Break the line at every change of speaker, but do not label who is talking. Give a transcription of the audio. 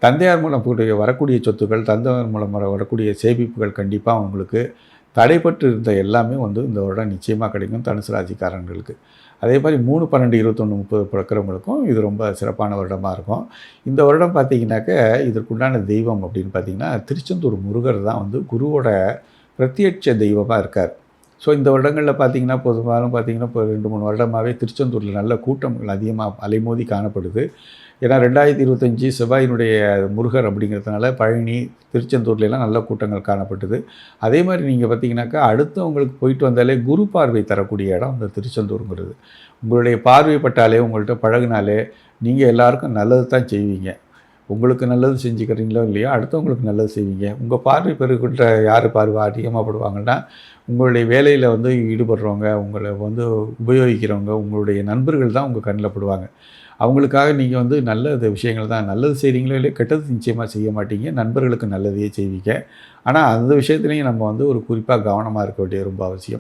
தந்தையார் மூலம் வரக்கூடிய சொத்துக்கள், தந்தையார் மூலம் வரக்கூடிய சேமிப்புகள் கண்டிப்பாக உங்களுக்கு தடைப்பட்டு இருந்த எல்லாமே வந்து இந்த வருடம் நிச்சயமாக கிடைக்கும் தனுசு ராசிக்காரங்களுக்கு. அதே மாதிரி 3, 12, 21, 30 பிறக்கிறவங்களுக்கும் இது ரொம்ப சிறப்பான வருடமாக இருக்கும். இந்த வருடம் பார்த்திங்கனாக்க இதற்குண்டான தெய்வம் அப்படின்னு பார்த்திங்கன்னா திருச்செந்தூர் முருகர் தான் வந்து குருவோட பிரத்யட்ச தெய்வமாக இருக்கார். ஸோ இந்த வருடங்களில் பார்த்திங்கன்னா பொதுவாக பார்த்திங்கன்னா இப்போ 2, 3 வருடமாகவே திருச்செந்தூரில் நல்ல கூட்டங்கள் அதிகமாக அலைமோதி காணப்படுது. ஏன்னா 2025 செவ்வாயினுடைய முருகர் அப்படிங்கிறதுனால பழனி, திருச்செந்தூர்லாம் நல்ல கூட்டங்கள் காணப்பட்டது. அதே மாதிரி நீங்கள் பார்த்திங்கனாக்கா அடுத்தவங்களுக்கு போயிட்டு வந்தாலே குரு பார்வை தரக்கூடிய இடம் இந்த திருச்செந்தூருங்கிறது. உங்களுடைய பார்வைப்பட்டாலே, உங்கள்கிட்ட பழகினாலே நீங்கள் எல்லாருக்கும் நல்லது தான் செய்வீங்க. உங்களுக்கு நல்லது செஞ்சுக்கிறீங்களோ இல்லையோ அடுத்தவங்களுக்கு நல்லது செய்வீங்க. உங்கள் பார்வை பெருகின்ற யார் பார்வை அதிகமாக படுவாங்கன்னா உங்களுடைய வேலையில் வந்து ஈடுபடுறவங்க, உங்களை வந்து உபயோகிக்கிறவங்க, உங்களுடைய நண்பர்கள் தான் உங்கள் கண்ணில் படுவாங்க. அவங்களுக்காக நீங்கள் வந்து நல்ல விஷயங்கள் தான் நல்லது செய்கிறீங்களோ இல்லையோ கெட்டது நிச்சயமாக செய்ய மாட்டீங்க. நண்பர்களுக்கு நல்லதையே செய்வீங்க. ஆனால் அந்த விஷயத்துலையும் நம்ம வந்து ஒரு குறிப்பாக கவனமாக இருக்க வேண்டியது ரொம்ப அவசியம்.